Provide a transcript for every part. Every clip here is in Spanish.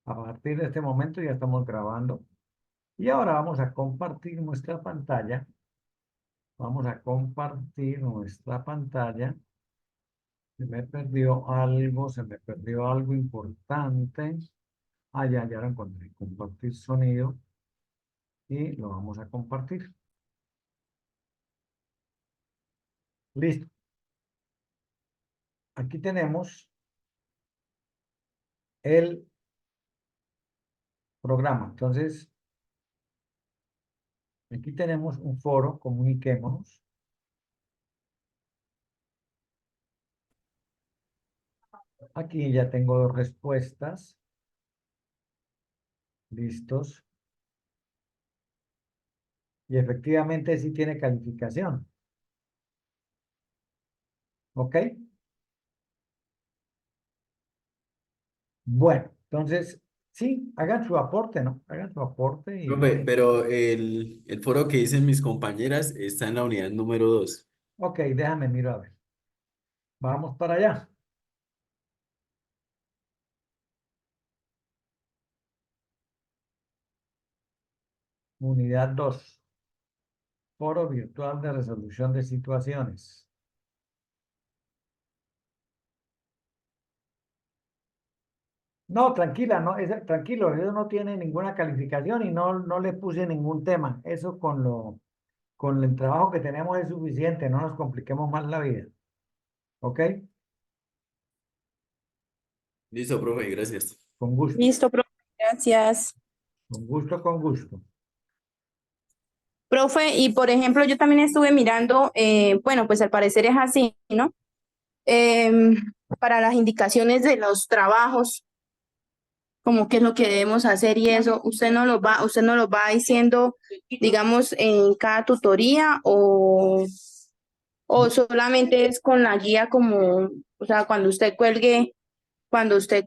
A partir de este momento ya estamos grabando. Y ahora vamos a compartir nuestra pantalla. Vamos a compartir nuestra pantalla. Se me perdió algo importante. Ah, ya lo encontré. Compartir sonido. Y lo vamos a compartir. Listo. Aquí tenemos el programa. Entonces, aquí tenemos un foro, comuniquémonos. Aquí ya tengo dos respuestas. Listos. Y efectivamente sí tiene calificación. ¿Ok? Bueno, entonces, sí, hagan su aporte, ¿no? Hagan su aporte y, Profe, pero el foro que dicen mis compañeras está en la unidad número 2. ok, déjame miro a ver. Vamos para allá. Unidad 2. Foro virtual de resolución de situaciones. No, tranquila, no, tranquilo, eso no tiene ninguna calificación y no le puse ningún tema. Eso con el trabajo que tenemos es suficiente, no nos compliquemos más la vida. ¿Ok? Listo, profe, gracias. Con gusto, Listo, profe, gracias. con gusto, con gusto. Profe, y por ejemplo, yo también estuve mirando, bueno, pues al parecer es así, ¿no? Em, para las indicaciones de los trabajos, como qué es lo que debemos hacer y eso, usted no lo va diciendo, digamos, en cada tutoría o solamente es con la guía como, o sea, cuando usted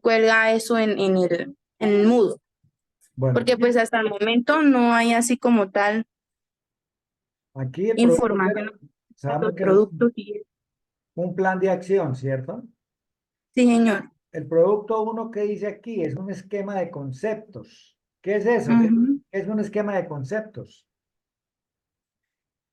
cuelga eso en el Moodle, Bueno, porque pues hasta el momento no hay así como tal aquí el producto información cero, de los sabemos que es productos y un plan de acción, ¿cierto? sí, señor. El producto uno que dice aquí es un esquema de conceptos. ¿Qué es eso? ¿Qué Ujú. es un esquema de conceptos?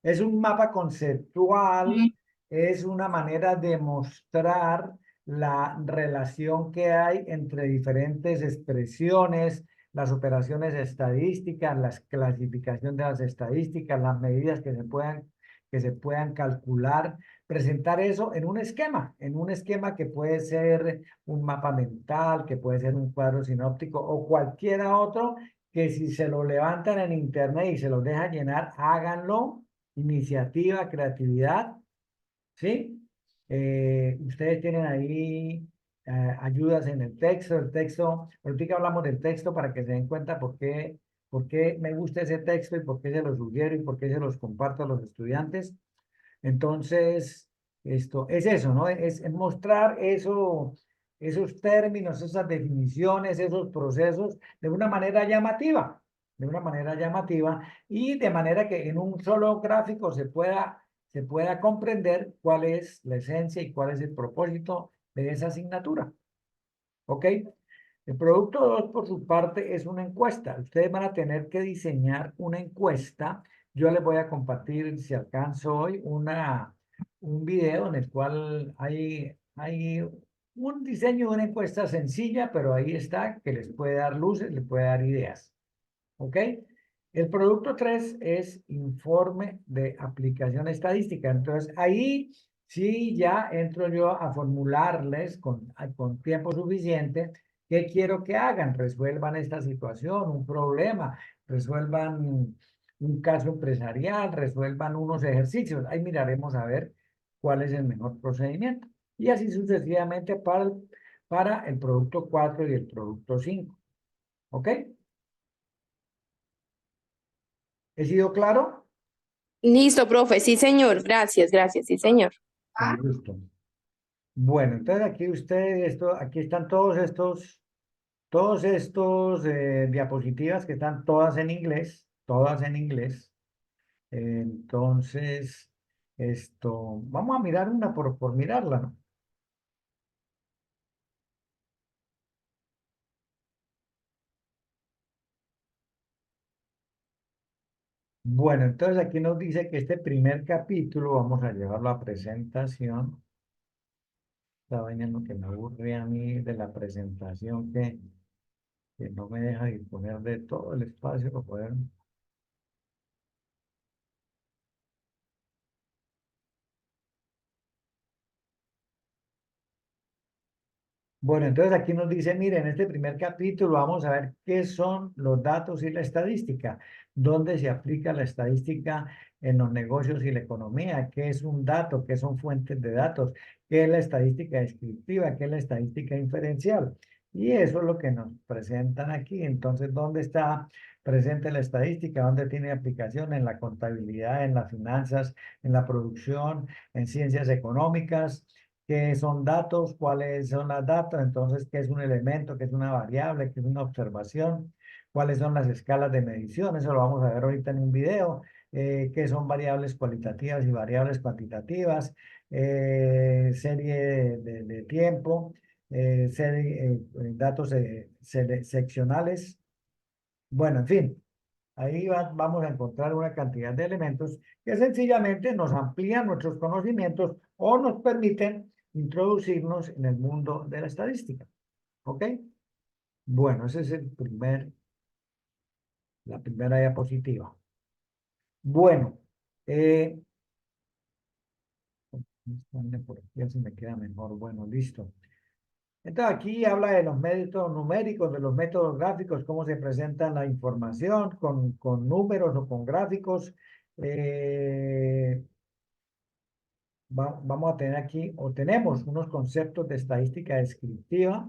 Es un mapa conceptual, es una manera de mostrar la relación que hay entre diferentes expresiones, las operaciones estadísticas, la clasificación de las estadísticas, las medidas que se puedan calcular, presentar eso en un esquema que puede ser un mapa mental, que puede ser un cuadro sinóptico o cualquiera otro que si se lo levantan en internet y se los dejan llenar, háganlo. Iniciativa, creatividad, ¿sí? Ustedes tienen ahí ayudas en el texto, ahorita hablamos del texto para que se den cuenta por qué me gusta ese texto y por qué se lo sugiero y por qué se los comparto a los estudiantes. Entonces, esto es eso, ¿no? Es mostrar eso, esos términos, esas definiciones, esos procesos de una manera llamativa, de una manera llamativa y de manera que en un solo gráfico se pueda comprender cuál es la esencia y cuál es el propósito de esa asignatura. ¿Ok? El producto 2 por su parte, es una encuesta. Ustedes van a tener que diseñar una encuesta. Yo les voy a compartir, si alcanzo hoy, un video en el cual hay un diseño de una encuesta sencilla, pero ahí está, que les puede dar luces, les puede dar ideas. ¿Ok? El producto 3 es informe de aplicación estadística. Entonces, ahí sí ya entro yo a formularles con tiempo suficiente qué quiero que hagan. Resuelvan esta situación, un problema, resuelvan un caso empresarial, resuelvan unos ejercicios. Ahí miraremos a ver cuál es el mejor procedimiento. Y así sucesivamente para el producto 4 y el producto 5. ¿Ok? ¿He sido claro? Listo, profe. Sí, señor. Gracias, gracias. Sí, señor. Con gusto. Bueno, entonces aquí ustedes, aquí están todos estos diapositivas que están todas en inglés, todas en inglés. Entonces, vamos a mirar una por mirarla, ¿no? Bueno, entonces aquí nos dice que este primer capítulo vamos a llevarlo a presentación. Esta vaina es lo que me aburre a mí de la presentación que no me deja disponer de todo el espacio para poder. Bueno, entonces aquí nos dice, miren, en este primer capítulo vamos a ver qué son los datos y la estadística, dónde se aplica la estadística en los negocios y la economía, qué es un dato, qué son fuentes de datos, qué es la estadística descriptiva, qué es la estadística inferencial. Y eso es lo que nos presentan aquí. Entonces, ¿dónde está presente la estadística? ¿Dónde tiene aplicación? En la contabilidad, en las finanzas, en la producción, en ciencias económicas. ¿Qué son datos? ¿Cuáles son las datos? Entonces, ¿qué es un elemento? ¿Qué es una variable? ¿Qué es una observación? ¿Cuáles son las escalas de medición? Eso lo vamos a ver ahorita en un video. ¿Qué son variables cualitativas y variables cuantitativas? Serie de tiempo, datos seccionales. Bueno, en fin, ahí vamos a encontrar una cantidad de elementos que sencillamente nos amplían nuestros conocimientos o nos permiten introducirnos en el mundo de la estadística. ¿Ok? Bueno, ese es la primera diapositiva. Bueno, por aquí así me queda mejor. Bueno, listo. Entonces aquí habla de los métodos numéricos, de los métodos gráficos, cómo se presenta la información con números o con gráficos. Eh, vamos a tener aquí, o tenemos unos conceptos de estadística descriptiva.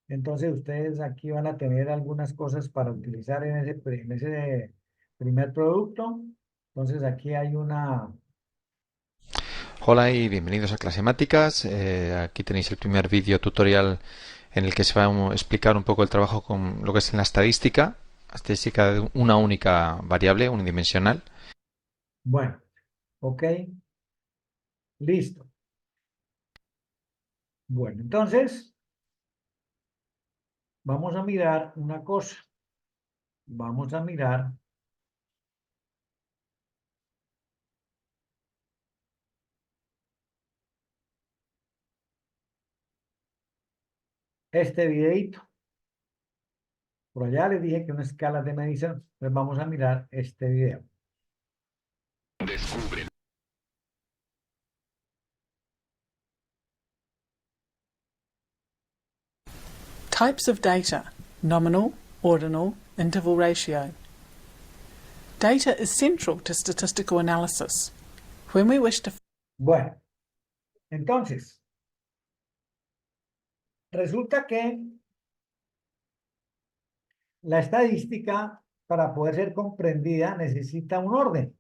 Entonces ustedes aquí van a tener algunas cosas para utilizar en ese primer producto. Entonces aquí hay una. Hola y bienvenidos a Clasemáticas. Aquí tenéis el primer vídeo tutorial en el que se va a explicar un poco el trabajo con lo que es en la estadística de una única variable, unidimensional. Bueno, ok, listo. Bueno, entonces vamos a mirar una cosa. Vamos a mirar este videito. Por allá les dije que una escala de medición. Pues vamos a mirar este video. Types of data: nominal, ordinal, interval ratio. Data is central to statistical analysis. When we wish to Bueno, entonces, resulta que la estadística, para poder ser comprendida, necesita un orden.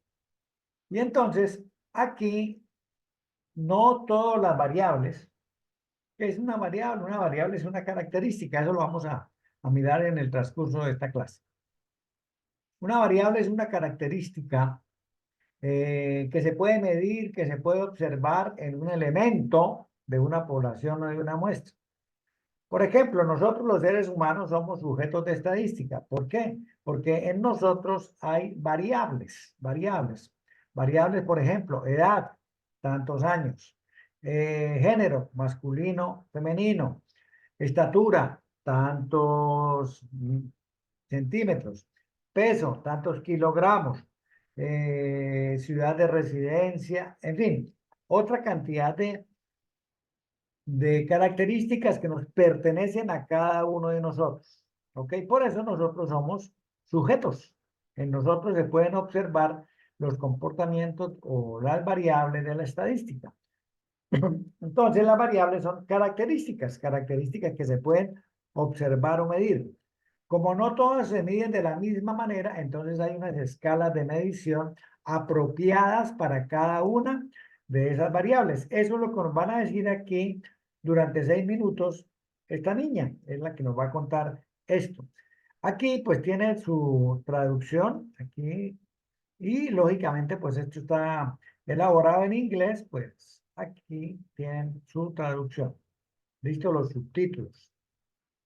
Y entonces, aquí, no todas las variables, ¿qué es una variable? Una variable es una característica, eso lo vamos a mirar en el transcurso de esta clase. Una variable es una característica que se puede medir, que se puede observar en un elemento de una población o de una muestra. Por ejemplo, nosotros los seres humanos somos sujetos de estadística. ¿Por qué? Porque en nosotros hay variables. Variables, por ejemplo, edad, tantos años, género, masculino, femenino, estatura, tantos centímetros, peso, tantos kilogramos, ciudad de residencia, en fin, otra cantidad de características que nos pertenecen a cada uno de nosotros. ¿Ok? Por eso nosotros somos sujetos. En nosotros se pueden observar los comportamientos o las variables de la estadística. Entonces, las variables son características que se pueden observar o medir. Como no todas se miden de la misma manera, entonces hay unas escalas de medición apropiadas para cada una de esas variables. Eso es lo que nos van a decir aquí durante 6 minutos. Esta niña es la que nos va a contar esto. Aquí pues tiene su traducción, aquí, y lógicamente pues esto está elaborado en inglés, pues aquí tienen su traducción. Listo, los subtítulos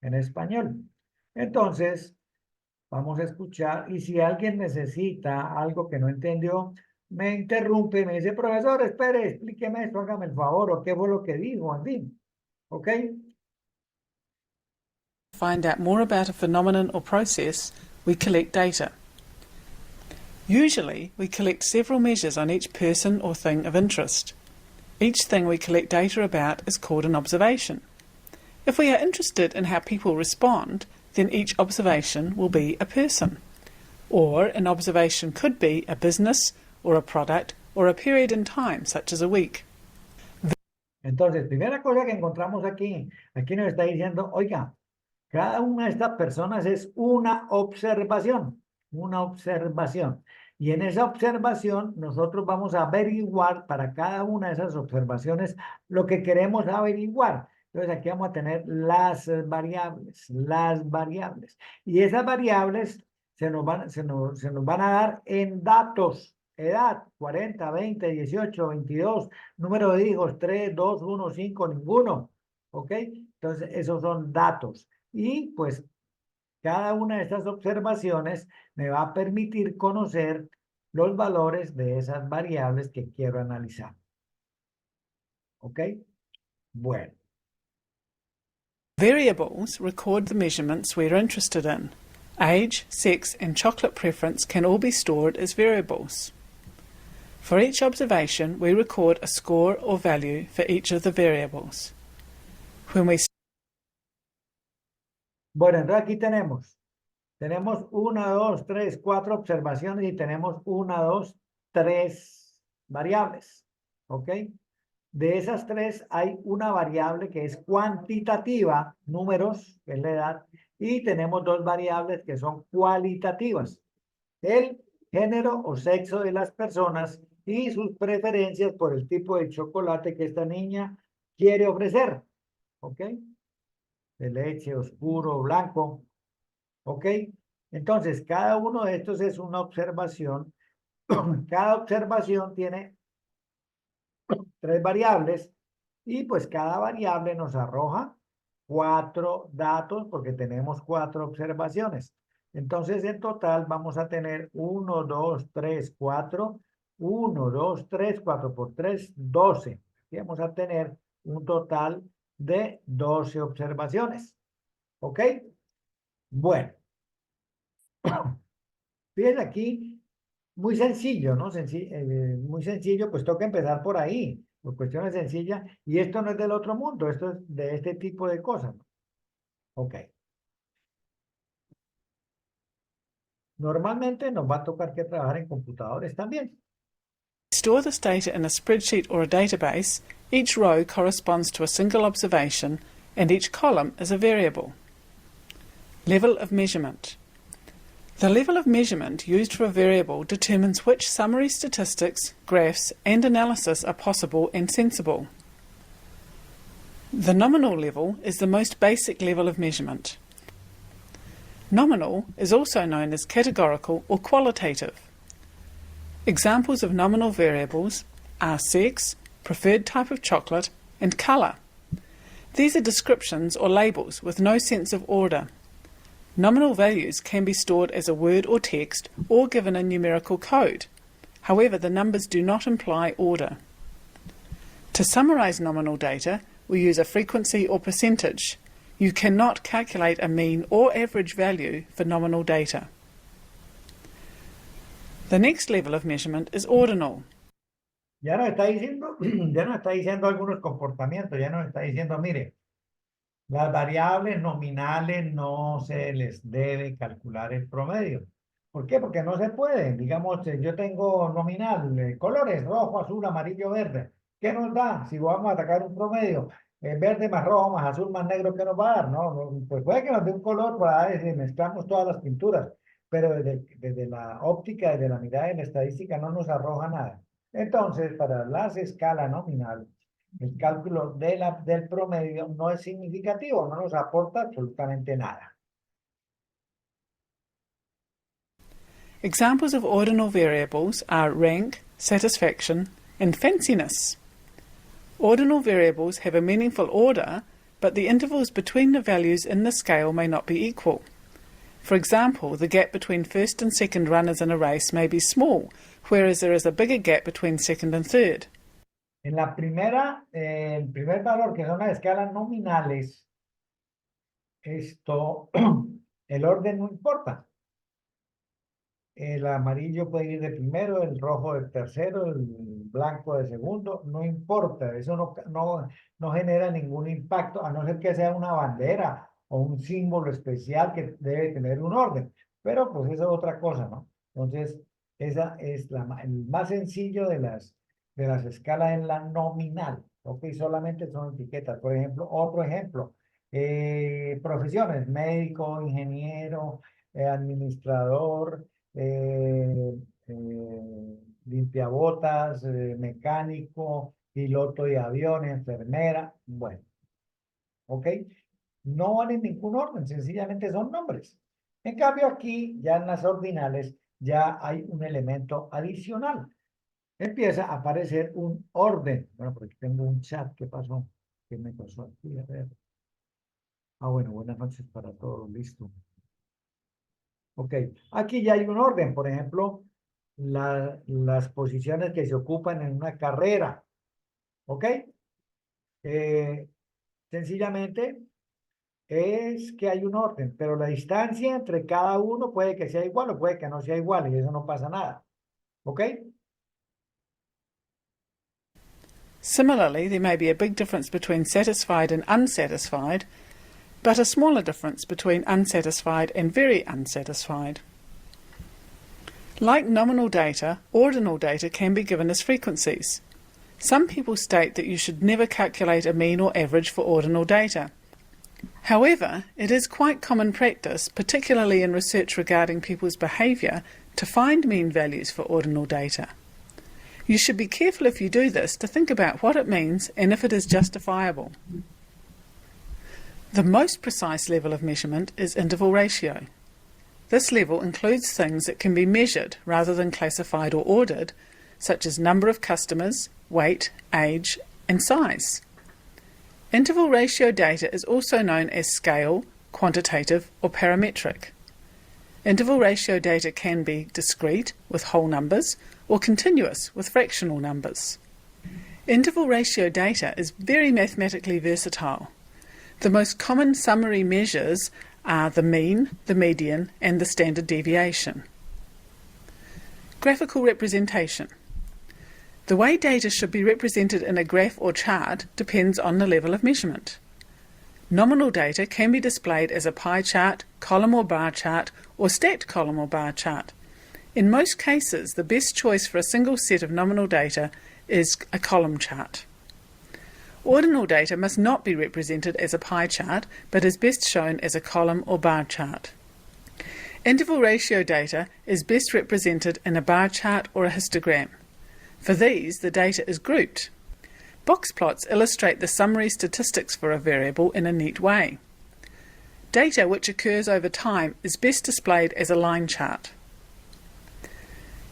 en español. Entonces, vamos a escuchar y si alguien necesita algo que no entendió, me interrumpe y me dice, profesor, espere, explíqueme esto, hágame el favor, o qué fue lo que dijo, en fin. ¿Ok? To find out more about a phenomenon or process, we collect data. Usually, we collect several measures on each person or thing of interest. Each thing we collect data about is called an observation. If we are interested in how people respond, then each observation will be a person. Or an observation could be a business, or a product, or a period in time, such as a week. Entonces, primera cosa que encontramos aquí nos está diciendo, oiga, cada una de estas personas es una observación. Y en esa observación nosotros vamos a averiguar para cada una de esas observaciones lo que queremos averiguar. Entonces aquí vamos a tener las variables. Y esas variables se nos van a dar en datos. Edad, 40, 20, 18, 22, número de hijos, 3, 2, 1, 5, ninguno. ¿Ok? Entonces esos son datos. Y pues cada una de estas observaciones me va a permitir conocer los valores de esas variables que quiero analizar. ¿Ok? Bueno. Variables record the measurements we are interested in. Age, sex, and chocolate preference can all be stored as variables. For each observation, we record a score or value for each of the variables. When we Bueno, entonces aquí tenemos 1, 2, 3, 4 observaciones y tenemos 1, 2, 3 variables. ¿Ok? De esas 3 hay una variable que es cuantitativa, números, que es la edad, y tenemos 2 variables que son cualitativas. El género o sexo de las personas y sus preferencias por el tipo de chocolate que esta niña quiere ofrecer. ¿Ok? De leche, oscuro, blanco. ¿Ok? Entonces, cada uno de estos es una observación. Cada observación tiene 3 variables y pues cada variable nos arroja 4 datos porque tenemos 4 observaciones. Entonces, en total vamos a tener 1, 2, 3, 4. 1, 2, 3, 4 por 3, 12. Aquí vamos a tener un total de 12 observaciones. ¿Ok? Bueno. Fíjense aquí, muy sencillo, ¿no? Muy sencillo, pues toca empezar por ahí, por cuestiones sencillas. Y esto no es del otro mundo, esto es de este tipo de cosas. Ok. Normalmente nos va a tocar que trabajar en computadores también. store this data in a spreadsheet or a database, each row corresponds to a single observation and each column is a variable. Level of measurement. The level of measurement used for a variable determines which summary statistics, graphs, and analysis are possible and sensible. The nominal level is the most basic level of measurement. Nominal is also known as categorical or qualitative. Examples of nominal variables are sex, preferred type of chocolate, and colour. These are descriptions or labels with no sense of order. Nominal values can be stored as a word or text or given a numerical code. However, the numbers do not imply order. To summarise nominal data, we use a frequency or percentage. You cannot calculate a mean or average value for nominal data. The next level of measurement is ordinal. Ya nos está diciendo algunos comportamientos, ya nos está diciendo, mire, las variables nominales no se les debe calcular el promedio. ¿Por qué? Porque no se puede. Digamos, yo tengo nominal, colores, rojo, azul, amarillo, verde. ¿Qué nos da? Si vamos a sacar un promedio, verde más rojo más azul más negro, ¿qué nos va a dar? No, pues puede que nos dé un color para decir, mezclamos todas las pinturas, pero desde la óptica, desde la mirada de la estadística no nos arroja nada. Entonces, para las escalas nominales, el cálculo del promedio no es significativo, no nos aporta absolutamente nada. Examples of ordinal variables are rank, satisfaction, and fanciness. Ordinal variables have a meaningful order, but the intervals between the values in the scale may not be equal. For example, the gap between first and second runners in a race may be small, whereas there is a bigger gap between second and third. En la primera, el primer valor, que son las escalas nominales, el orden no importa. El amarillo puede ir de primero, el rojo de tercero, el blanco de segundo, no importa, eso no genera ningún impacto, a no ser que sea una bandera o un símbolo especial que debe tener un orden, pero pues eso es otra cosa, ¿no? Entonces, esa es el más sencillo de las escalas en la nominal, ¿ok? Solamente son etiquetas. Por ejemplo, otro ejemplo, profesiones, médico, ingeniero, administrador, limpiabotas, mecánico, piloto de avión, enfermera, bueno, ¿ok? No van en ningún orden, sencillamente son nombres. En cambio aquí, ya en las ordinales, ya hay un elemento adicional. Empieza a aparecer un orden. Bueno, porque tengo un chat, ¿qué pasó? ¿Qué me pasó aquí? A ver. Ah, bueno, buenas noches para todos, listo. Ok, aquí ya hay un orden, por ejemplo, las posiciones que se ocupan en una carrera, ¿ok? Sencillamente es que hay un orden, pero la distancia entre cada uno puede que sea igual o puede que no sea igual y eso no pasa nada, ¿ok? Similarly, there may be a big difference between satisfied and unsatisfied, but a smaller difference between unsatisfied and very unsatisfied. Like nominal data, ordinal data can be given as frequencies. Some people state that you should never calculate a mean or average for ordinal data. However, it is quite common practice, particularly in research regarding people's behaviour, to find mean values for ordinal data. You should be careful if you do this to think about what it means and if it is justifiable. The most precise level of measurement is interval ratio. This level includes things that can be measured rather than classified or ordered, such as number of customers, weight, age, and size. Interval ratio data is also known as scale, quantitative, or parametric. Interval ratio data can be discrete, with whole numbers, or continuous, with fractional numbers. Interval ratio data is very mathematically versatile. The most common summary measures are the mean, the median, and the standard deviation. Graphical representation. The way data should be represented in a graph or chart depends on the level of measurement. Nominal data can be displayed as a pie chart, column or bar chart, or stacked column or bar chart. In most cases, the best choice for a single set of nominal data is a column chart. Ordinal data must not be represented as a pie chart, but is best shown as a column or bar chart. Interval ratio data is best represented in a bar chart or a histogram. For these, the data is grouped. Box plots illustrate the summary statistics for a variable in a neat way. Data which occurs over time is best displayed as a line chart.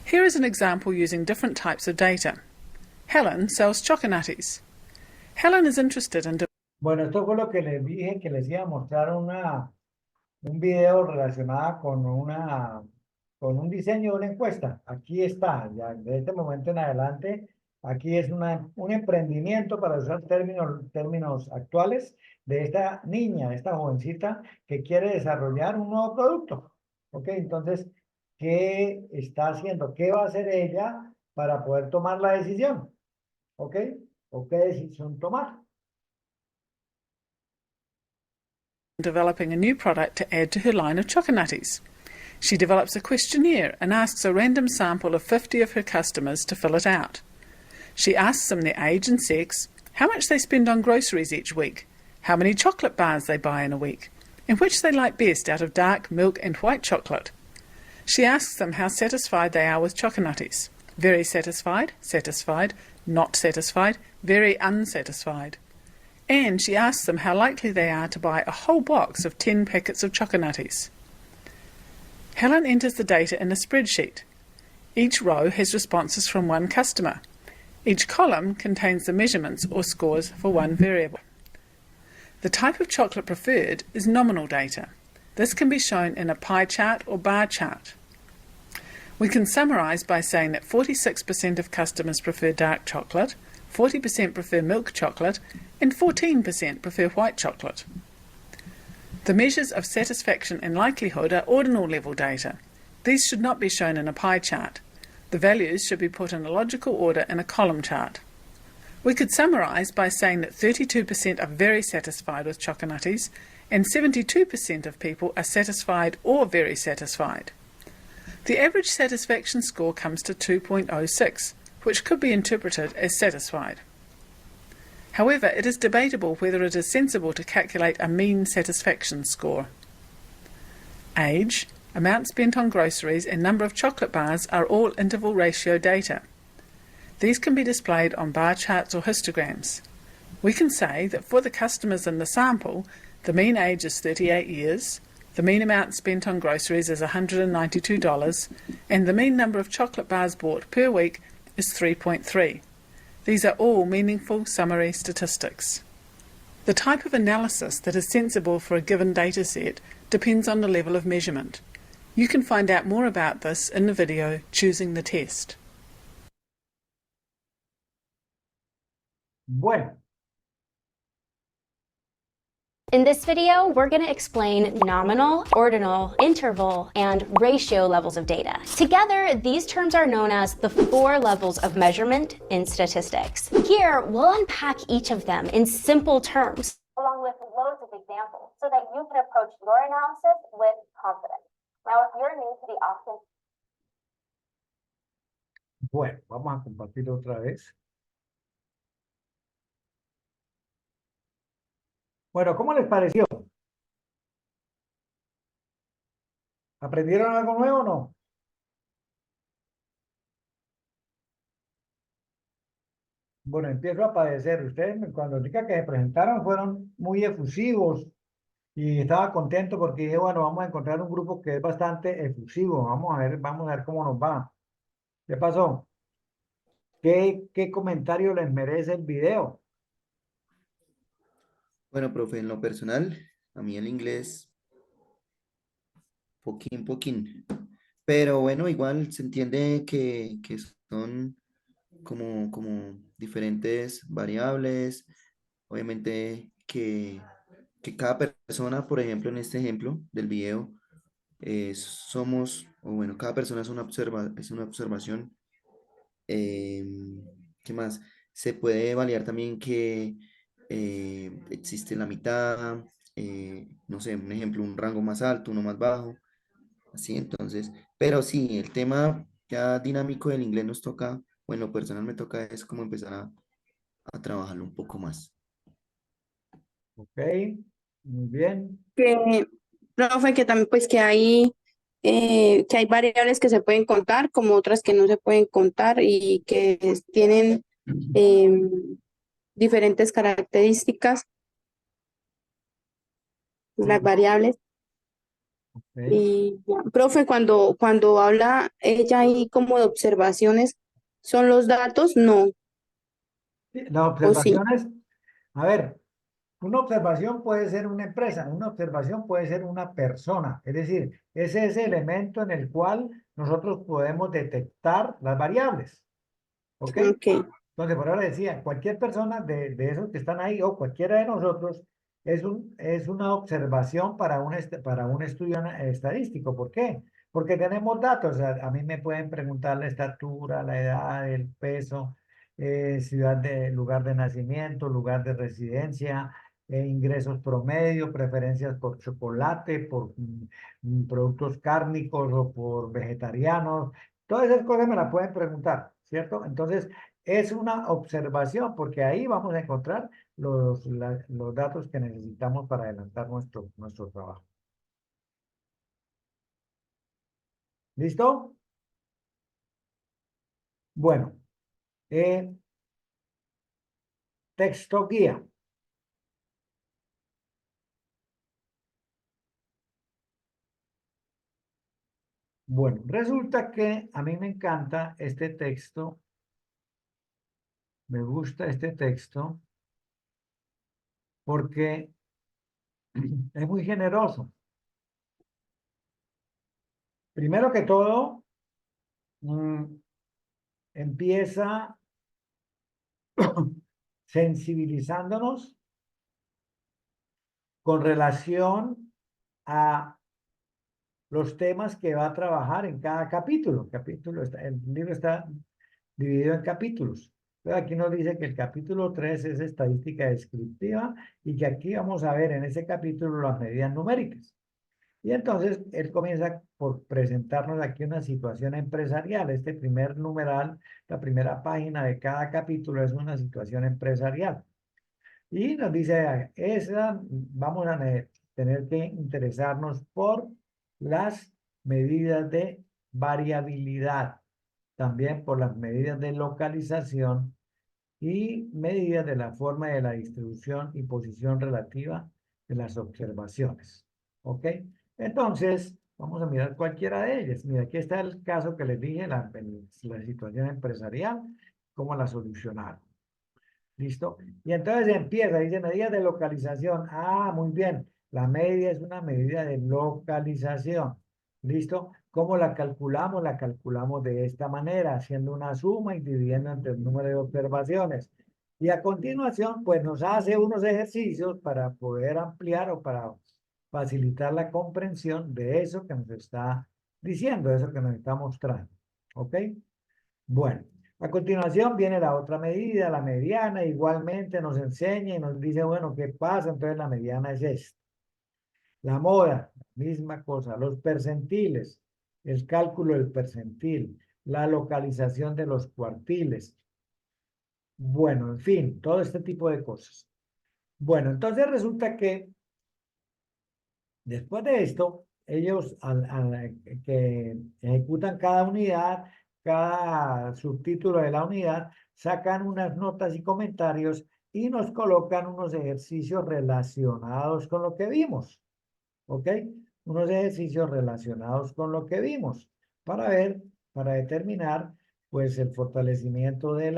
Here is an example using different types of data. Helen sells choconutties. Helen is interested in... Bueno, esto fue lo que les dije, que les iba a mostrar un video relacionado con un diseño de una encuesta. Aquí está, ya de este momento en adelante, aquí es un emprendimiento, para usar términos actuales, de esta niña, esta jovencita que quiere desarrollar un nuevo producto. ¿Ok? Entonces, ¿qué está haciendo? ¿Qué va a hacer ella para poder tomar la decisión? ¿Ok? ¿O qué decisión tomar? Developing a new product to add to her line of choconutties. She develops a questionnaire and asks a random sample of 50 of her customers to fill it out. She asks them their age and sex, how much they spend on groceries each week, how many chocolate bars they buy in a week, and which they like best out of dark, milk and white chocolate. She asks them how satisfied they are with choconutties. Very satisfied, satisfied, not satisfied, very unsatisfied. And she asks them how likely they are to buy a whole box of 10 packets of choconutties. Helen enters the data in a spreadsheet. Each row has responses from one customer. Each column contains the measurements or scores for one variable. The type of chocolate preferred is nominal data. This can be shown in a pie chart or bar chart. We can summarise by saying that 46% of customers prefer dark chocolate, 40% prefer milk chocolate, and 14% prefer white chocolate. The measures of satisfaction and likelihood are ordinal level data. These should not be shown in a pie chart. The values should be put in a logical order in a column chart. We could summarise by saying that 32% are very satisfied with Choconutties and 72% of people are satisfied or very satisfied. The average satisfaction score comes to 2.06, which could be interpreted as satisfied. However, it is debatable whether it is sensible to calculate a mean satisfaction score. Age, amount spent on groceries and number of chocolate bars are all interval ratio data. These can be displayed on bar charts or histograms. We can say that for the customers in the sample, the mean age is 38 years, the mean amount spent on groceries is $192, and the mean number of chocolate bars bought per week is 3.3. These are all meaningful summary statistics. The type of analysis that is sensible for a given data set depends on the level of measurement. You can find out more about this in the video Choosing the Test. Bueno, In this video, we're going to explain nominal, ordinal, interval, and ratio levels of data. Together, these terms are known as the 4 levels of measurement in statistics. Here, we'll unpack each of them in simple terms, along with loads of examples, so that you can approach your analysis with confidence. Now, if you're new to the Austin bueno, vamos a compartir otra vez. Bueno, ¿cómo les pareció? ¿Aprendieron algo nuevo o no? Bueno, empiezo a padecer. Ustedes cuando diga que se presentaron fueron muy efusivos y estaba contento porque dije, bueno, vamos a encontrar un grupo que es bastante efusivo. Vamos a ver cómo nos va. ¿Qué pasó? ¿Qué comentario les merece el video? Bueno, profe, en lo personal, a mí el inglés, poquín. Pero bueno, igual se entiende que son como diferentes variables. Obviamente que cada persona, por ejemplo, en este ejemplo del video, cada persona es es una observación. ¿Qué más? Se puede validar también que existe la mitad, no sé, un ejemplo, un rango más alto, uno más bajo, así entonces, pero sí, el tema ya dinámico del inglés nos toca, bueno, personal me toca es como empezar a trabajarlo un poco más. Ok, muy bien. Profe, que también pues que hay variables que se pueden contar, como otras que no se pueden contar y que tienen diferentes características, las variables. Ok. Y, profe, cuando habla ella ahí como de observaciones, ¿son los datos? No, Las o sí. observaciones, a ver, una observación puede ser una empresa, una observación puede ser una persona, es decir, es ese elemento en el cual nosotros podemos detectar las variables, ¿ok? Ok, Entonces, por ahora decía, cualquier persona de esos que están ahí o cualquiera de nosotros es una observación para un estudio estadístico. ¿Por qué? Porque tenemos datos. O sea, a mí me pueden preguntar la estatura, la edad, el peso, lugar de nacimiento, lugar de residencia, ingresos promedio, preferencias por chocolate, por productos cárnicos o por vegetarianos. Todas esas cosas me las pueden preguntar, ¿cierto? Entonces, es una observación porque ahí vamos a encontrar los datos que necesitamos para adelantar nuestro trabajo. ¿Listo? Bueno, texto guía. Bueno, resulta que a mí me encanta este texto, me gusta este texto porque es muy generoso. Primero que todo, empieza sensibilizándonos con relación a los temas que va a trabajar en cada capítulo. El libro está dividido en capítulos. Pero aquí nos dice que el capítulo 3 es estadística descriptiva y que aquí vamos a ver en ese capítulo las medidas numéricas. Y entonces él comienza por presentarnos aquí una situación empresarial. Este primer numeral, la primera página de cada capítulo es una situación empresarial. Y nos dice, vamos a tener que interesarnos por las medidas de variabilidad, también por las medidas de localización y medidas de la forma de la distribución y posición relativa de las observaciones. ¿Ok? Entonces, vamos a mirar cualquiera de ellas. Mira, aquí está el caso que les dije, la situación empresarial, cómo la solucionaron. ¿Listo? Y entonces empieza, dice medidas de localización. Ah, muy bien. La media es una medida de localización. ¿Listo? ¿Cómo la calculamos? La calculamos de esta manera, haciendo una suma y dividiendo entre el número de observaciones. Y a continuación, pues nos hace unos ejercicios para poder ampliar o para facilitar la comprensión de eso que nos está diciendo, eso que nos está mostrando. ¿Ok? Bueno. A continuación viene la otra medida, la mediana, igualmente nos enseña y nos dice, bueno, ¿qué pasa? Entonces la mediana es esta. La moda, misma cosa. Los percentiles, el cálculo del percentil, la localización de los cuartiles. Bueno, en fin, todo este tipo de cosas. Bueno, entonces resulta que después de esto, ellos que ejecutan cada unidad, cada subtítulo de la unidad, sacan unas notas y comentarios y nos colocan unos ejercicios relacionados con lo que vimos. ¿Ok? Unos ejercicios relacionados con lo que vimos para ver, para determinar, pues, el fortalecimiento de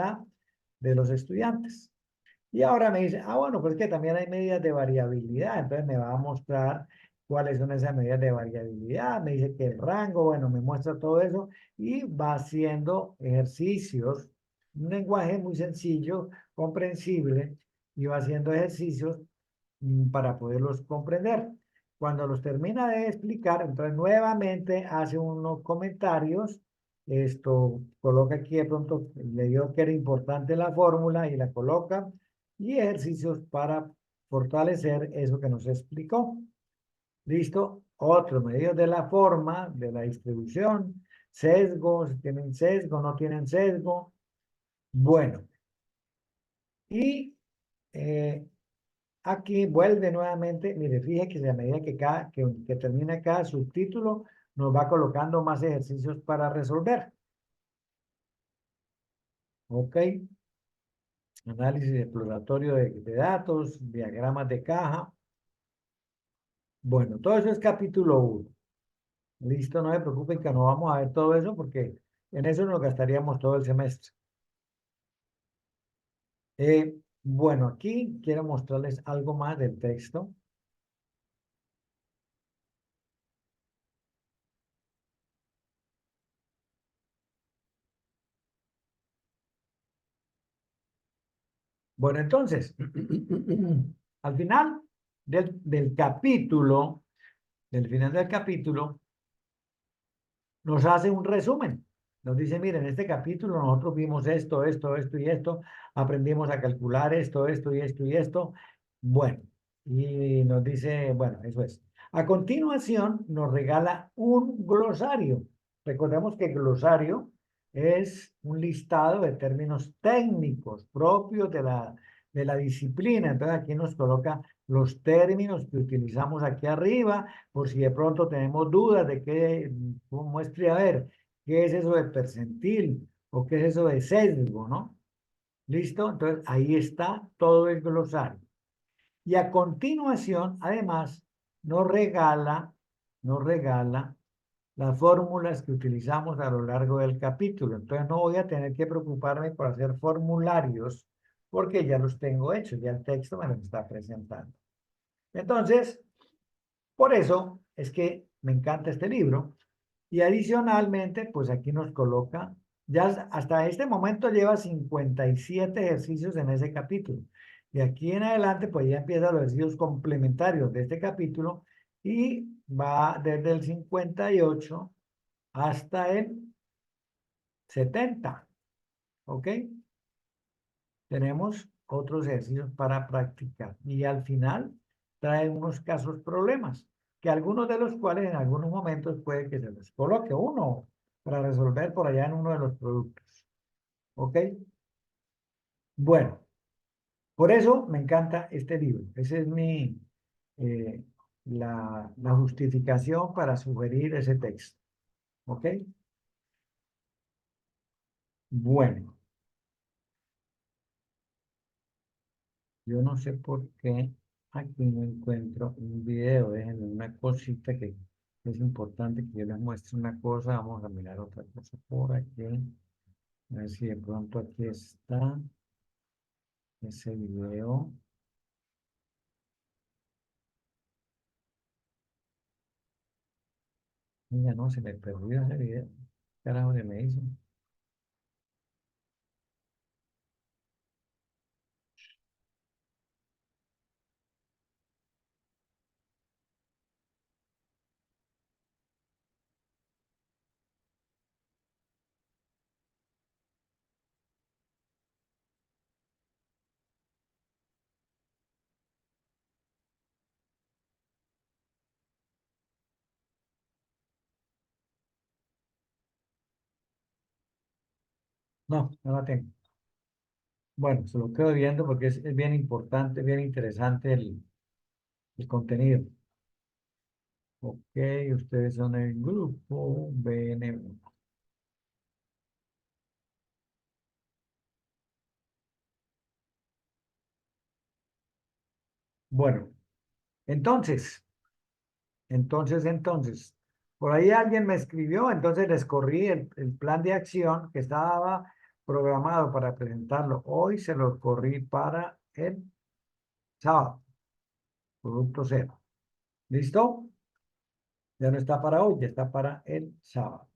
los estudiantes. Y ahora me dice, bueno, pues que también hay medidas de variabilidad, entonces me va a mostrar cuáles son esas medidas de variabilidad, me dice que el rango, bueno, me muestra todo eso y va haciendo ejercicios, un lenguaje muy sencillo, comprensible, y va haciendo ejercicios para poderlos comprender. Cuando los termina de explicar, entonces nuevamente hace unos comentarios, esto coloca aquí de pronto, le dio que era importante la fórmula y la coloca, y ejercicios para fortalecer eso que nos explicó. ¿Listo? Otro, medios de la forma, de la distribución, sesgos, tienen sesgo, no tienen sesgo. Bueno. Y aquí vuelve nuevamente, mire, fíjese que a medida que termina cada subtítulo, nos va colocando más ejercicios para resolver. ¿Ok? Análisis exploratorio de datos, diagramas de caja. Bueno, todo eso es capítulo 1. Listo, no se preocupen que no vamos a ver todo eso porque en eso nos gastaríamos todo el semestre. Bueno, aquí quiero mostrarles algo más del texto. Bueno, entonces, al final del capítulo, nos hace un resumen. Nos dice, miren, en este capítulo nosotros vimos esto, esto, esto y esto, aprendimos a calcular esto, esto y esto y esto. Bueno, y nos dice, bueno, eso es. A continuación nos regala un glosario. Recordemos que glosario es un listado de términos técnicos propios de la disciplina. Entonces aquí nos coloca los términos que utilizamos aquí arriba, por si de pronto tenemos dudas de qué, muestre a ver, qué es eso de percentil o qué es eso de sesgo, ¿no? ¿Listo? Entonces ahí está todo el glosario. Y a continuación, además, nos regala las fórmulas que utilizamos a lo largo del capítulo. Entonces no voy a tener que preocuparme por hacer formularios porque ya los tengo hechos, ya el texto me los está presentando. Entonces, por eso es que me encanta este libro Y adicionalmente, pues aquí nos coloca, ya hasta este momento lleva 57 ejercicios en ese capítulo. Y aquí en adelante, pues ya empiezan los ejercicios complementarios de este capítulo y va desde el 58 hasta el 70. ¿Ok? Tenemos otros ejercicios para practicar. Y al final trae unos casos problemas, que algunos de los cuales en algunos momentos puede que se les coloque uno para resolver por allá en uno de los productos. ¿Ok? Bueno, por eso me encanta este libro. Esa es eh, la justificación para sugerir ese texto. ¿Ok? Bueno, yo no sé por qué aquí no encuentro un video. Déjenme una cosita que es importante que yo les muestre una cosa. Vamos a mirar otra cosa por aquí. A ver si de pronto aquí está ese video. Mira, no, se me perdió ese video. ¿Qué carajo que me hizo? No, no la tengo. Bueno, se lo quedo viendo porque es bien importante, bien interesante el contenido. Ok, ustedes son el grupo BN1. Bueno, entonces, por ahí alguien me escribió, entonces les corrí el plan de acción que estaba programado para presentarlo. Hoy se lo corrí para el sábado, producto cero. ¿Listo? Ya no está para hoy, ya está para el sábado.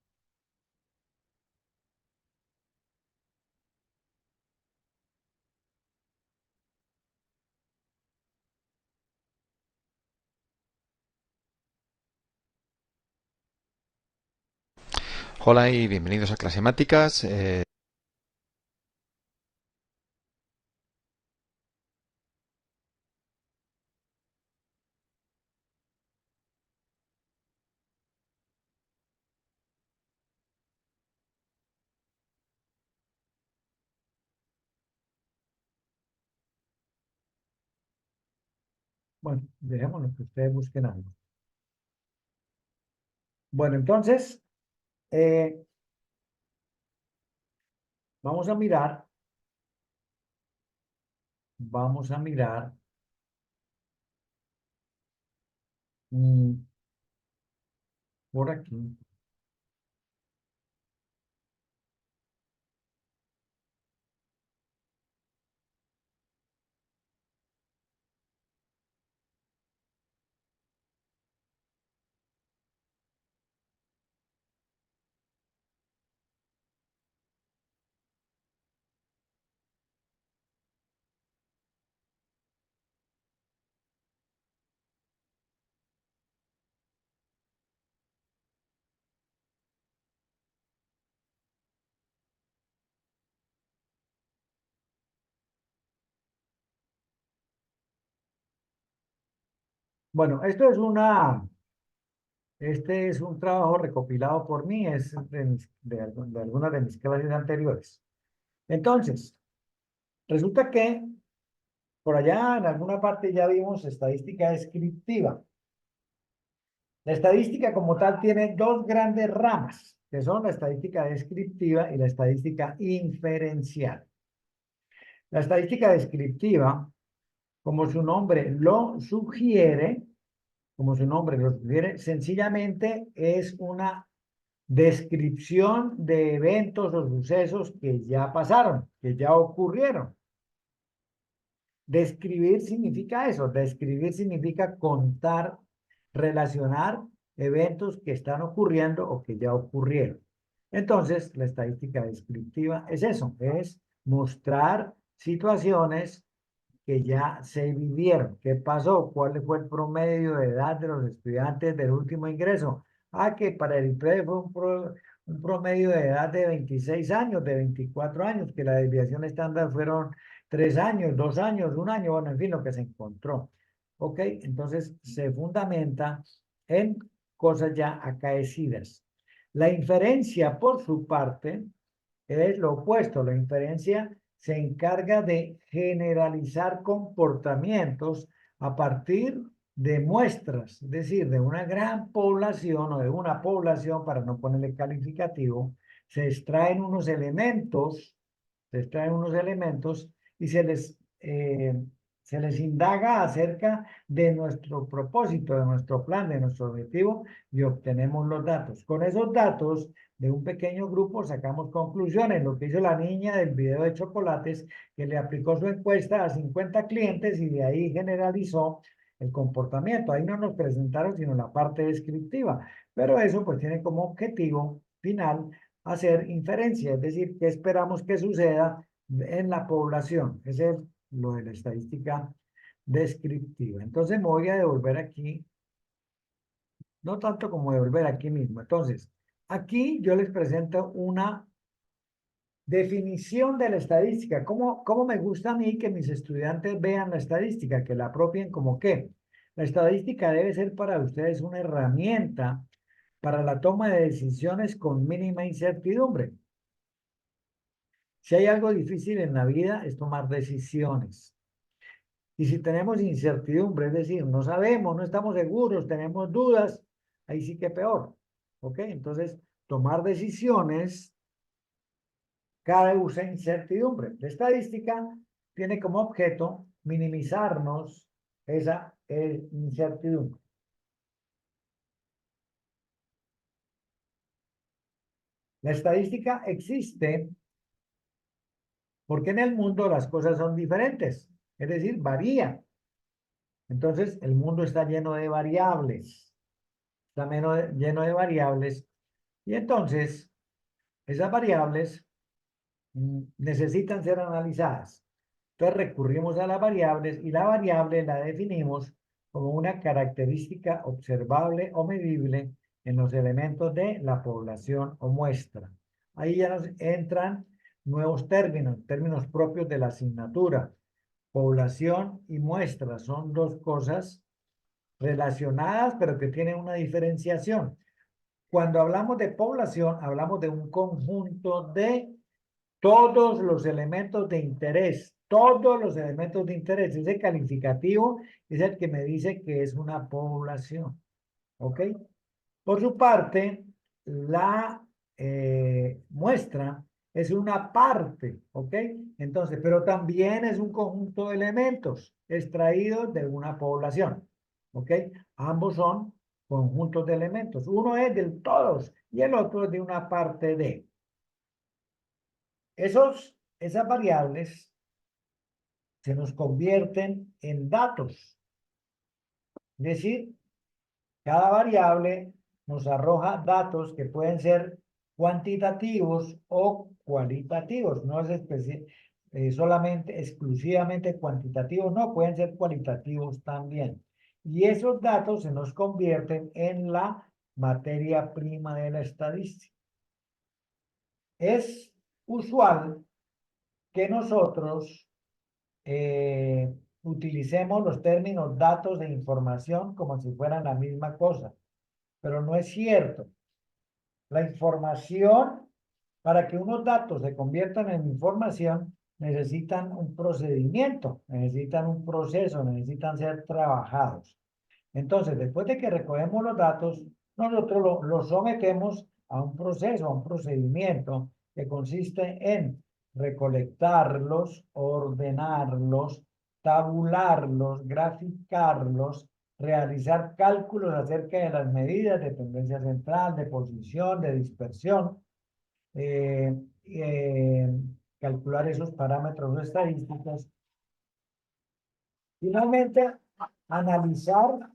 Hola y bienvenidos a Clasemáticas. Bueno, dejémoslo que ustedes busquen algo. Bueno, entonces, eh, vamos a mirar, vamos a mirar mm, por aquí. Bueno, este es un trabajo recopilado por mí, es de algunas de mis clases anteriores. Entonces, resulta que por allá en alguna parte ya vimos estadística descriptiva. La estadística como tal tiene dos grandes ramas, que son la estadística descriptiva y la estadística inferencial. La estadística descriptiva, como su nombre lo sugiere, sencillamente es una descripción de eventos o sucesos que ya pasaron, que ya ocurrieron. Describir significa eso, describir significa contar, relacionar eventos que están ocurriendo o que ya ocurrieron. Entonces, la estadística descriptiva es eso, es mostrar situaciones que ya se vivieron. ¿Qué pasó? ¿Cuál fue el promedio de edad de los estudiantes del último ingreso? Que para el IPRES fue un promedio de edad de 26 años, de 24 años, que la desviación estándar fueron 3 años, 2 años, 1 año, bueno, en fin, lo que se encontró. ¿Ok? Entonces, se fundamenta en cosas ya acaecidas. La inferencia, por su parte, es lo opuesto. La inferencia se encarga de generalizar comportamientos a partir de muestras, es decir, de una gran población o de una población, para no ponerle calificativo, se extraen unos elementos, y se les indaga acerca de nuestro propósito, de nuestro plan, de nuestro objetivo, y obtenemos los datos. Con esos datos de un pequeño grupo sacamos conclusiones. Lo que hizo la niña del video de chocolates, que le aplicó su encuesta a 50 clientes y de ahí generalizó el comportamiento. Ahí no nos presentaron sino la parte descriptiva, pero eso pues tiene como objetivo final hacer inferencia, es decir, qué esperamos que suceda en la población. Ese es lo de la estadística descriptiva. Entonces me voy a devolver aquí, no tanto como devolver aquí mismo. Entonces, aquí yo les presento una definición de la estadística. ¿Cómo me gusta a mí que mis estudiantes vean la estadística, que la apropien como qué? La estadística debe ser para ustedes una herramienta para la toma de decisiones con mínima incertidumbre. Si hay algo difícil en la vida es tomar decisiones. Y si tenemos incertidumbre, es decir, no sabemos, no estamos seguros, tenemos dudas, ahí sí que peor. ¿Ok? Entonces, tomar decisiones causa incertidumbre. La estadística tiene como objeto minimizarnos esa incertidumbre. La estadística existe porque en el mundo las cosas son diferentes, es decir, varían. Entonces, el mundo está lleno de variables, lleno de variables, y entonces esas variables necesitan ser analizadas. Entonces recurrimos a las variables y la variable la definimos como una característica observable o medible en los elementos de la población o muestra. Ahí ya nos entran nuevos términos propios de la asignatura. Población y muestra son dos cosas relacionadas, pero que tienen una diferenciación. Cuando hablamos de población, hablamos de un conjunto de todos los elementos de interés, todos los elementos de interés. Ese calificativo es el que me dice que es una población. ¿Ok? Por su parte, la muestra es una parte, ¿ok? Entonces, pero también es un conjunto de elementos extraídos de una población, ¿ok? Ambos son conjuntos de elementos. Uno es del todos y el otro es de una parte de. Esas variables se nos convierten en datos. Es decir, cada variable nos arroja datos que pueden ser cuantitativos o cualitativos. No es solamente, exclusivamente cuantitativos, no, pueden ser cualitativos también. Y esos datos se nos convierten en la materia prima de la estadística. Es usual que nosotros utilicemos los términos datos e información como si fueran la misma cosa, pero no es cierto. La información, para que unos datos se conviertan en información, necesitan un procedimiento, necesitan un proceso, necesitan ser trabajados. Entonces, después de que recogemos los datos, nosotros los sometemos a un proceso, a un procedimiento que consiste en recolectarlos, ordenarlos, tabularlos, graficarlos, realizar cálculos acerca de las medidas de tendencia central, de posición, de dispersión, calcular esos parámetros estadísticos. Finalmente, analizar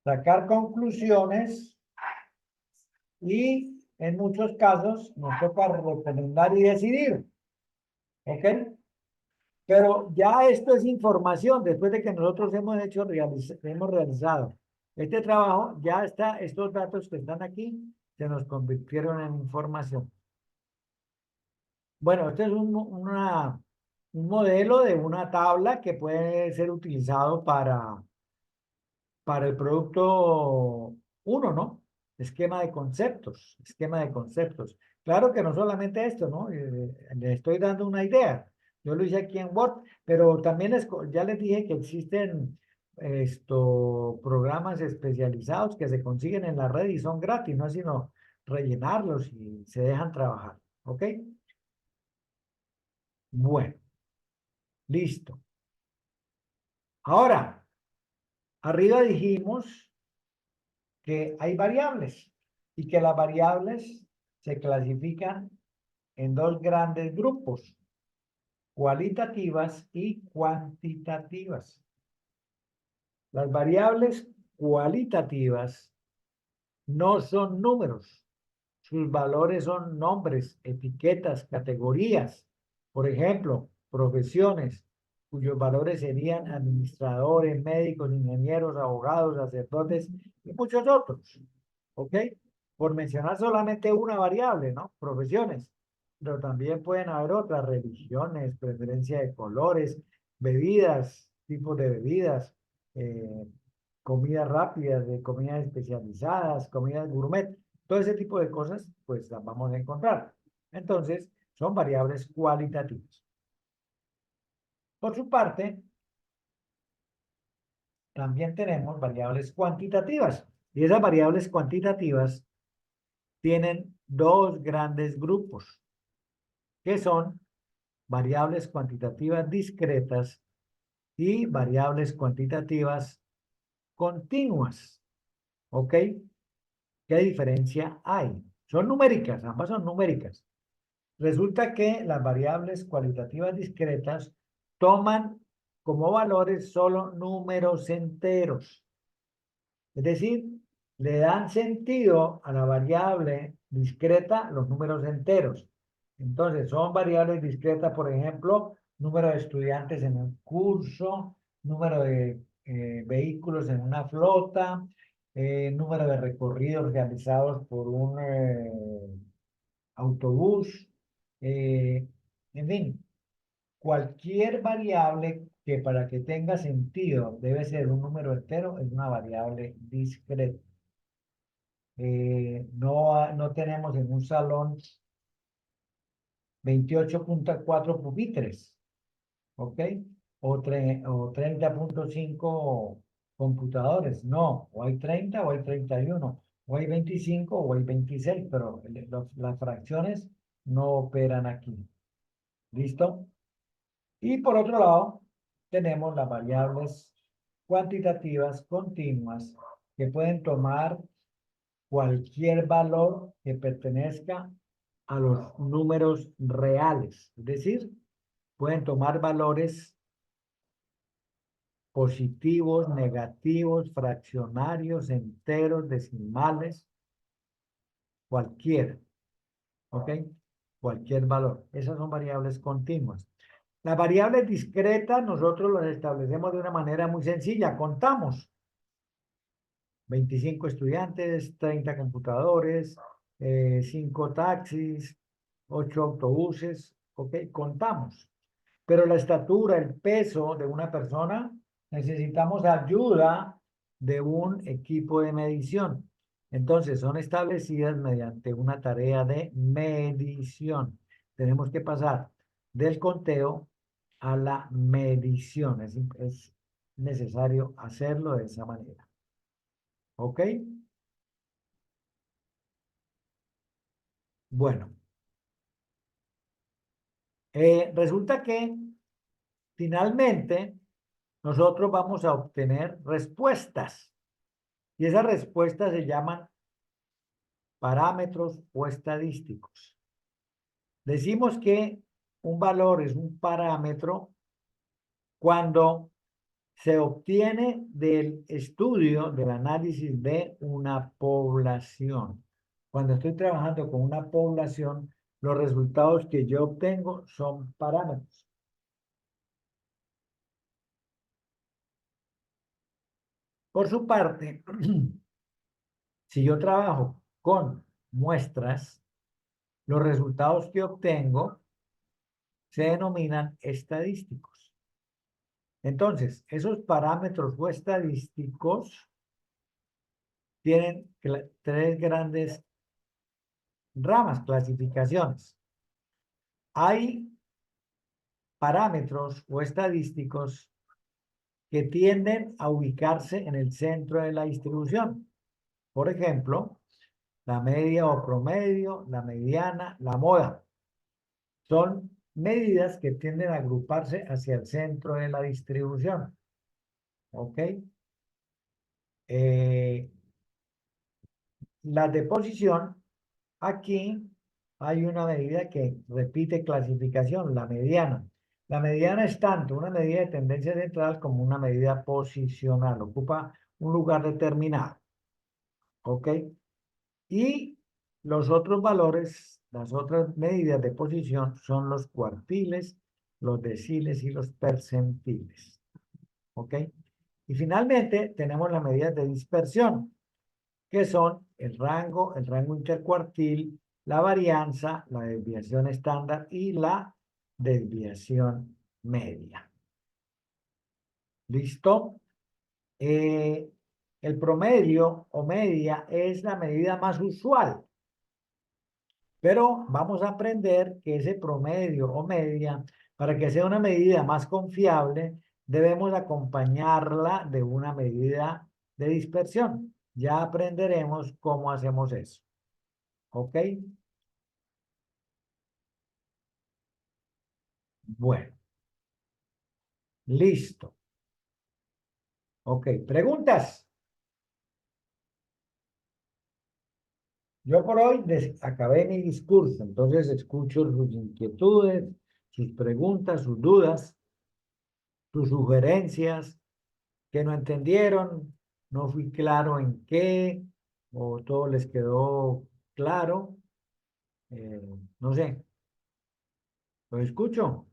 sacar conclusiones y en muchos casos nos toca recomendar y decidir. ¿Ok? Pero ya esto es información después de que nosotros hemos realizado este trabajo, ya está, estos datos que están aquí se nos convirtieron en información. Bueno, este es un modelo de una tabla que puede ser utilizado para el producto 1, ¿no? Esquema de conceptos, esquema de conceptos. Claro que no solamente esto, ¿no? Le estoy dando una idea. Yo lo hice aquí en Word, pero también ya les dije que existen programas especializados que se consiguen en la red y son gratis, no es sino rellenarlos y se dejan trabajar, ¿ok? Bueno, listo. Ahora, arriba dijimos que hay variables y que las variables se clasifican en dos grandes grupos, cualitativas y cuantitativas. Las variables cualitativas no son números, sus valores son nombres, etiquetas, categorías. Por ejemplo, profesiones, cuyos valores serían administradores, médicos, ingenieros, abogados, sacerdotes y muchos otros. ¿Ok? Por mencionar solamente una variable, ¿no? Profesiones. Pero también pueden haber otras, religiones, preferencia de colores, bebidas, tipos de bebidas, comidas rápidas, de comidas especializadas, comidas gourmet. Todo ese tipo de cosas, pues las vamos a encontrar. Entonces, son variables cualitativas. Por su parte, también tenemos variables cuantitativas. Y esas variables cuantitativas tienen dos grandes grupos, que son variables cuantitativas discretas y variables cuantitativas continuas. ¿Ok? ¿Qué diferencia hay? Son numéricas, ambas son numéricas. Resulta que las variables cualitativas discretas toman como valores solo números enteros. Es decir, le dan sentido a la variable discreta los números enteros. Entonces, son variables discretas, por ejemplo, número de estudiantes en un curso, número de vehículos en una flota, número de recorridos realizados por un autobús, en fin, cualquier variable que para que tenga sentido debe ser un número entero es una variable discreta. No tenemos en un salón 28.4 pupitres, ¿ok? O 30.5 computadores, no, o hay 30 o hay 31, o hay 25 o hay 26, pero las fracciones no operan aquí. ¿Listo? Y por otro lado, tenemos las variables cuantitativas continuas que pueden tomar cualquier valor que pertenezca a los números reales. Es decir, pueden tomar valores positivos, negativos, fraccionarios, enteros, decimales, cualquiera. ¿Ok? Cualquier valor. Esas son variables continuas. Las variables discretas nosotros las establecemos de una manera muy sencilla. Contamos 25 estudiantes, 30 computadores, 5 taxis, 8 autobuses. Ok, contamos. Pero la estatura, el peso de una persona, necesitamos ayuda de un equipo de medición. Entonces, son establecidas mediante una tarea de medición. Tenemos que pasar del conteo a la medición. Es necesario hacerlo de esa manera. ¿Ok? Bueno. Resulta que finalmente nosotros vamos a obtener respuestas. Y esas respuestas se llaman parámetros o estadísticos. Decimos que un valor es un parámetro cuando se obtiene del estudio, del análisis de una población. Cuando estoy trabajando con una población, los resultados que yo obtengo son parámetros. Por su parte, si yo trabajo con muestras, los resultados que obtengo se denominan estadísticos. Entonces, esos parámetros o estadísticos tienen tres grandes ramas, clasificaciones. Hay parámetros o estadísticos que tienden a ubicarse en el centro de la distribución. Por ejemplo, la media o promedio, la mediana, la moda. Son medidas que tienden a agruparse hacia el centro de la distribución. ¿Ok? Las de posición, aquí hay una medida que repite clasificación, la mediana. La mediana es tanto una medida de tendencia central como una medida posicional. Ocupa un lugar determinado. ¿Ok? Y los otros valores, las otras medidas de posición son los cuartiles, los deciles y los percentiles. ¿Ok? Y finalmente tenemos las medidas de dispersión, que son el rango intercuartil, la varianza, la desviación estándar y la desviación media. ¿Listo? El promedio o media es la medida más usual, pero vamos a aprender que ese promedio o media, para que sea una medida más confiable, debemos acompañarla de una medida de dispersión. Ya aprenderemos cómo hacemos eso. ¿Ok? Bueno, listo. Ok, preguntas. Yo por hoy acabé mi discurso, entonces escucho sus inquietudes, sus preguntas, sus dudas, sus sugerencias, que no entendieron, no fui claro en qué, o todo les quedó claro. Eh, no sé, lo escucho.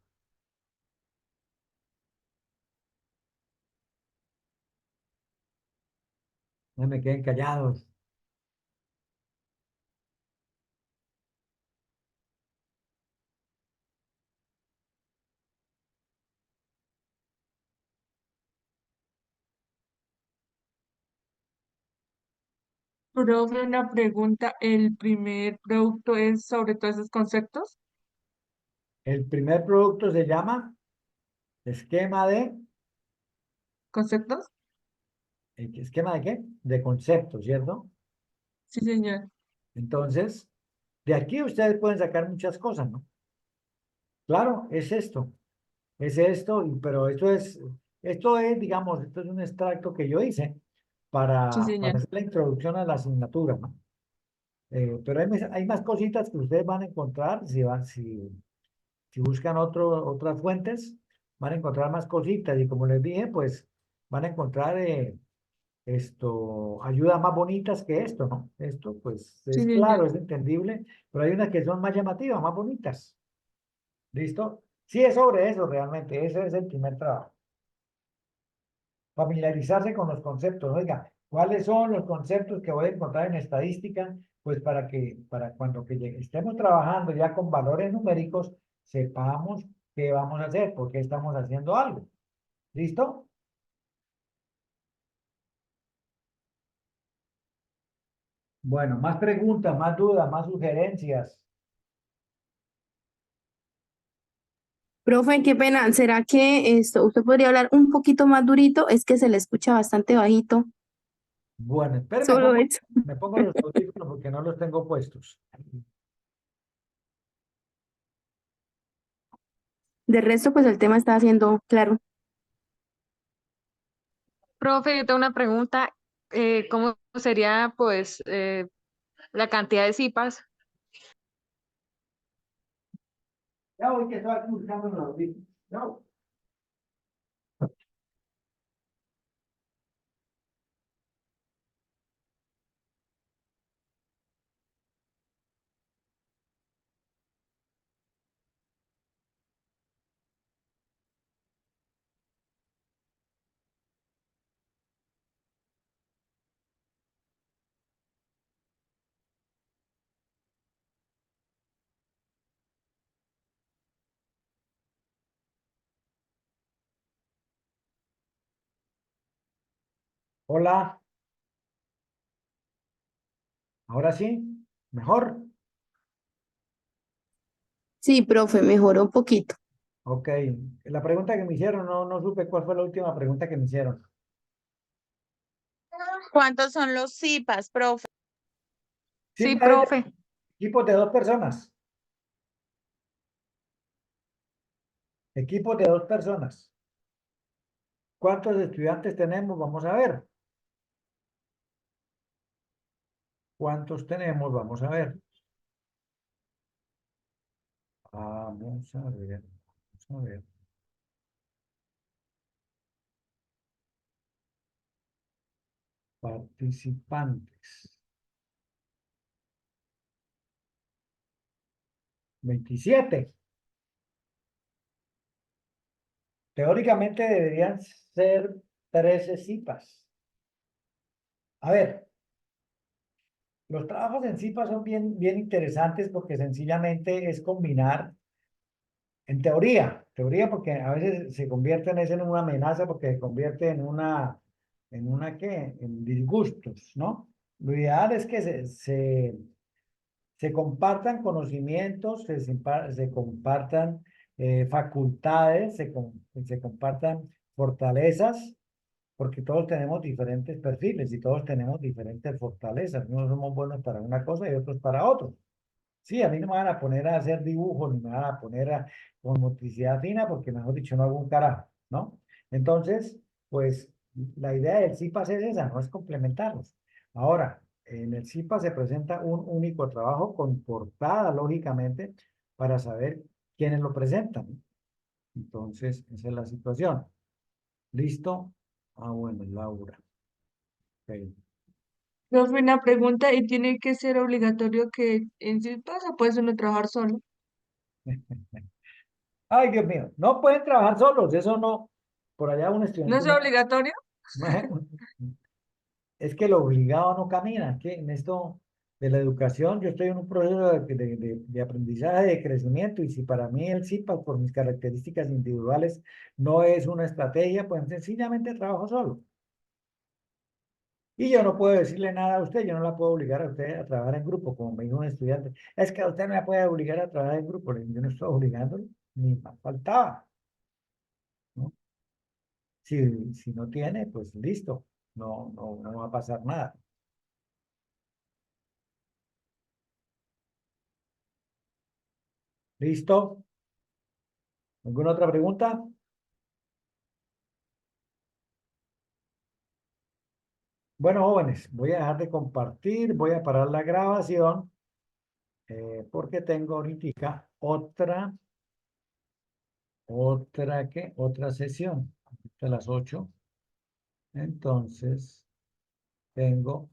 No me queden callados. Profe, una pregunta. ¿El primer producto es sobre todos esos conceptos? El primer producto se llama esquema de, ¿Conceptos? ¿esquema de qué? De concepto, ¿cierto? Sí, señor. Entonces, de aquí ustedes pueden sacar muchas cosas, ¿no? Claro, es esto, pero esto es, digamos, esto es un extracto que yo hice Sí, para señor. hacer la introducción a la asignatura, ¿no? Pero hay más cositas que ustedes van a encontrar si buscan otras fuentes, van a encontrar más cositas y como les dije, pues van a encontrar ayudas más bonitas que esto, ¿no? Esto pues Sí, es señor. claro, es entendible, pero hay unas que son más llamativas, más bonitas. ¿Listo? Sí, es sobre eso realmente, ese es el primer trabajo. Familiarizarse con los conceptos. Oiga, ¿cuáles son los conceptos que voy a encontrar en estadística? Pues para cuando estemos trabajando ya con valores numéricos, sepamos qué vamos a hacer, por qué estamos haciendo algo. ¿Listo? Bueno, más preguntas, más dudas, más sugerencias. Profe, qué pena. ¿Será que usted podría hablar un poquito más durito? Es que se le escucha bastante bajito. Bueno, espérame, Solo eso. me pongo los audífonos porque no los tengo puestos. De resto, pues el tema está haciendo claro. Profe, yo tengo una pregunta. ¿Cómo sería, pues, la cantidad de cipas? Ya voy que estoy aquí buscando los audífonos. Ya voy. Hola, ahora sí, mejor. Sí, profe, mejoró un poquito. Ok, la pregunta que me hicieron, no supe cuál fue la última pregunta que me hicieron. ¿Cuántos son los CIPAS, profe? Sí, Sí, padre, profe. equipos de 2 personas. Equipos de 2 personas. ¿Cuántos estudiantes tenemos? Vamos a ver. ¿Cuántos tenemos? Vamos a ver. Vamos a ver. Vamos a ver. Participantes. 27. Teóricamente deberían ser 13 CIPAS. A ver, los trabajos en CIPAS son bien interesantes porque sencillamente es combinar, en teoría porque a veces se convierte en una amenaza porque se convierte en una ¿qué? En disgustos, ¿no? Lo ideal es que se compartan conocimientos, se compartan facultades, se compartan fortalezas, porque todos tenemos diferentes perfiles y todos tenemos diferentes fortalezas. Unos somos buenos para una cosa y otros para otro. Sí, a mí no me van a poner a hacer dibujos ni me van a poner con motricidad fina porque, mejor dicho, no hago un carajo, ¿no? Entonces, pues la idea del CIPAS es esa, no es complementarlos. Ahora, en el CIPAS se presenta un único trabajo con portada, lógicamente, para saber quiénes lo presentan. Entonces, esa es la situación. ¿Listo? Ah, bueno, Laura. Ok. Profe, una pregunta, ¿y tiene que ser obligatorio que en sí pasa? ¿Puede uno trabajar solo? Ay, Dios mío, no pueden trabajar solos, eso no. Por allá un ¿No estudiante, es obligatorio? es que lo obligado no camina, que en esto de la educación yo estoy en un proceso de aprendizaje, de crecimiento, y si para mí el CIPAS, por mis características individuales, no es una estrategia, pues sencillamente trabajo solo. Y yo no puedo decirle nada a usted, yo no la puedo obligar a usted a trabajar en grupo, como me dijo un estudiante. Es que usted no me puede obligar a trabajar en grupo, yo no estoy obligándolo, ni más faltaba, ¿no? Si no tiene, pues listo, no va a pasar nada. ¿Listo? ¿Alguna otra pregunta? Bueno, jóvenes, voy a dejar de compartir, voy a parar la grabación porque tengo ahorita otra sesión, a las 8. Entonces, tengo